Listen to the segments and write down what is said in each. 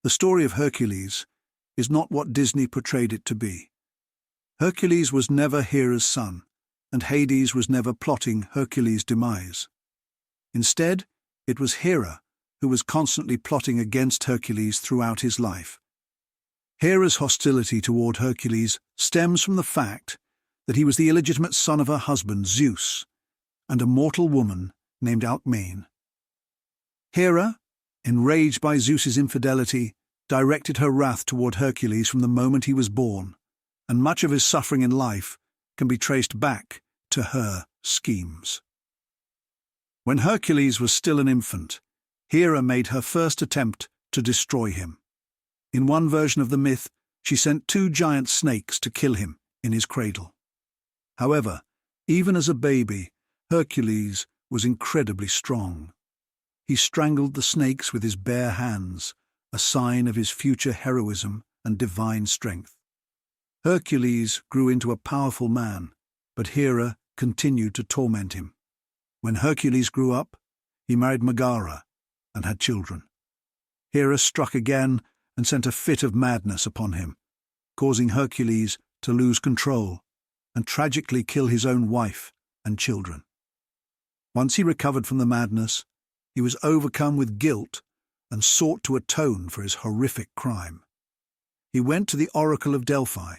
The story of Hercules is not what Disney portrayed it to be. Hercules was never Hera's son, and Hades was never plotting Hercules' demise. Instead, it was Hera who was constantly plotting against Hercules throughout his life. Hera's hostility toward Hercules stems from the fact that he was the illegitimate son of her husband, Zeus, and a mortal woman named Alcmene. Hera, enraged by Zeus's infidelity, directed her wrath toward Hercules from the moment he was born, and much of his suffering in life can be traced back to her schemes. When Hercules was still an infant, Hera made her first attempt to destroy him. In one version of the myth, she sent 2 giant snakes to kill him in his cradle. However, even as a baby, Hercules was incredibly strong. He strangled the snakes with his bare hands, a sign of his future heroism and divine strength. Hercules grew into a powerful man, but Hera continued to torment him. When Hercules grew up, he married Megara and had children. Hera struck again and sent a fit of madness upon him, causing Hercules to lose control and tragically kill his own wife and children. Once he recovered from the madness, he was overcome with guilt and sought to atone for his horrific crime. He went to the Oracle of Delphi,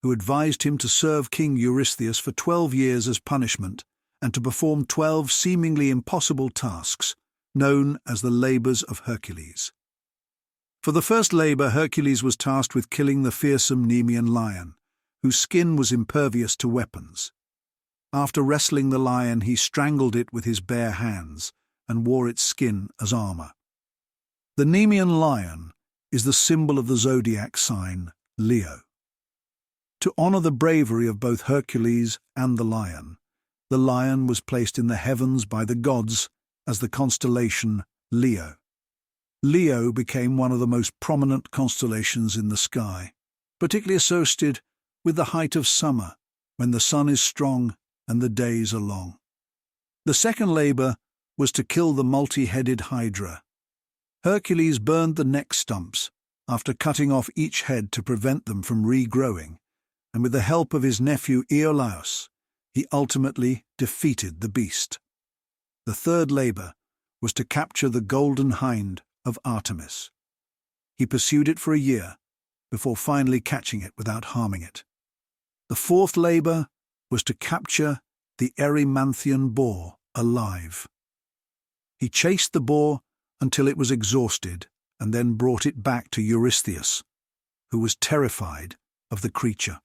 who advised him to serve King Eurystheus for 12 years as punishment and to perform 12 seemingly impossible tasks, known as the labors of Hercules. For the first labor, Hercules was tasked with killing the fearsome Nemean lion, whose skin was impervious to weapons. After wrestling the lion, he strangled it with his bare hands and wore its skin as armor. The Nemean lion is the symbol of the zodiac sign Leo. To honor the bravery of both Hercules and the lion was placed in the heavens by the gods as the constellation Leo. Leo became one of the most prominent constellations in the sky, particularly associated with the height of summer, when the sun is strong and the days are long. The second labor was to kill the multi-headed Hydra. Hercules burned the neck stumps after cutting off each head to prevent them from regrowing, and with the help of his nephew Iolaus, he ultimately defeated the beast. The third labor was to capture the golden hind of Artemis. He pursued it for a year, before finally catching it without harming it. The fourth labor was to capture the Erymanthian boar alive. He chased the boar until it was exhausted and then brought it back to Eurystheus, who was terrified of the creature.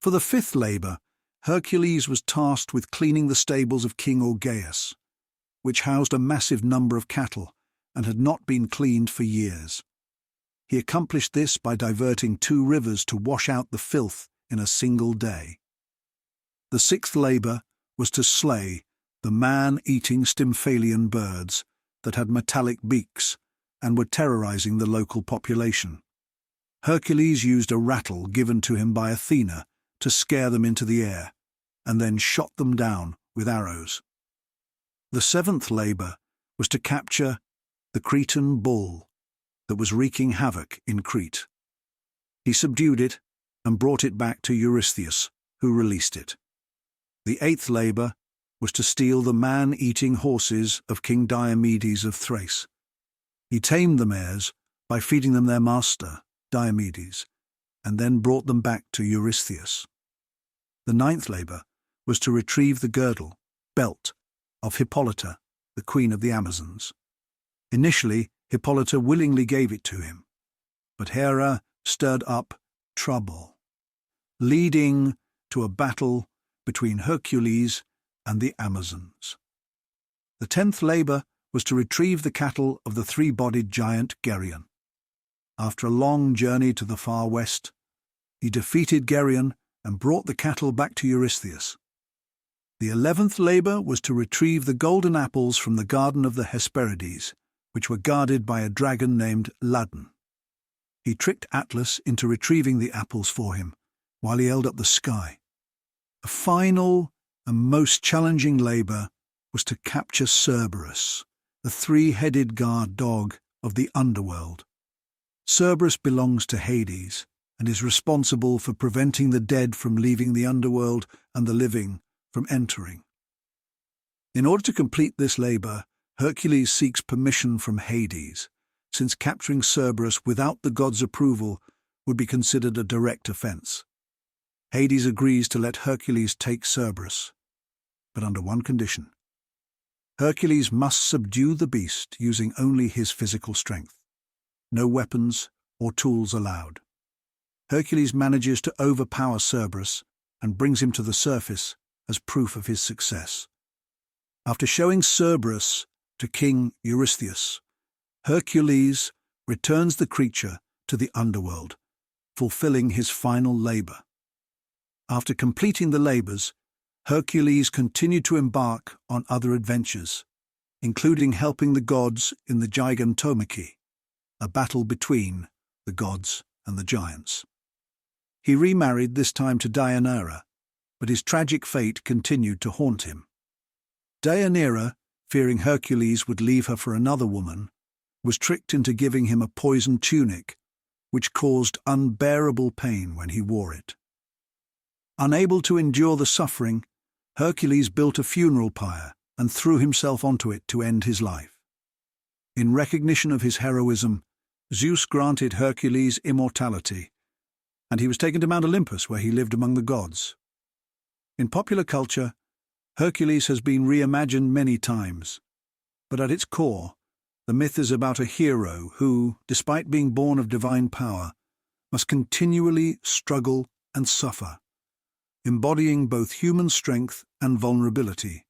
For the fifth labor, Hercules was tasked with cleaning the stables of King Augeas, which housed a massive number of cattle and had not been cleaned for years. He accomplished this by diverting 2 rivers to wash out the filth in a single day. The sixth labor was to slay the man-eating Stymphalian birds that had metallic beaks and were terrorizing the local population. Hercules used a rattle given to him by Athena to scare them into the air, and then shot them down with arrows. The seventh labor was to capture the Cretan bull that was wreaking havoc in Crete. He subdued it and brought it back to Eurystheus, who released it. The eighth labor was to steal the man-eating horses of King Diomedes of Thrace. He tamed the mares by feeding them their master, Diomedes, and then brought them back to Eurystheus. The ninth labor was to retrieve the girdle, belt, of Hippolyta, the queen of the Amazons. Initially, Hippolyta willingly gave it to him, but Hera stirred up trouble, leading to a battle between Hercules and the Amazons. The 10th labor was to retrieve the cattle of the 3-bodied giant Geryon. After a long journey to the far west, he defeated Geryon and brought the cattle back to Eurystheus. The 11th labor was to retrieve the golden apples from the garden of the Hesperides, which were guarded by a dragon named Ladon. He tricked Atlas into retrieving the apples for him, while he held up the sky. A final and most challenging labor was to capture Cerberus, the 3-headed guard dog of the underworld. Cerberus belongs to Hades and is responsible for preventing the dead from leaving the underworld and the living from entering. In order to complete this labor, Hercules seeks permission from Hades, since capturing Cerberus without the god's approval would be considered a direct offense. Hades agrees to let Hercules take Cerberus, but under one condition. Hercules must subdue the beast using only his physical strength. No weapons or tools allowed. Hercules manages to overpower Cerberus and brings him to the surface as proof of his success. After showing Cerberus to King Eurystheus, Hercules returns the creature to the underworld, fulfilling his final labor. After completing the labors, Hercules continued to embark on other adventures, including helping the gods in the Gigantomachy, a battle between the gods and the giants. He remarried, this time to Deianira, but his tragic fate continued to haunt him. Deianira, fearing Hercules would leave her for another woman, was tricked into giving him a poisoned tunic, which caused unbearable pain when he wore it. Unable to endure the suffering, Hercules built a funeral pyre and threw himself onto it to end his life. In recognition of his heroism, Zeus granted Hercules immortality, and he was taken to Mount Olympus, where he lived among the gods. In popular culture, Hercules has been reimagined many times, but at its core, the myth is about a hero who, despite being born of divine power, must continually struggle and suffer, embodying both human strength and vulnerability.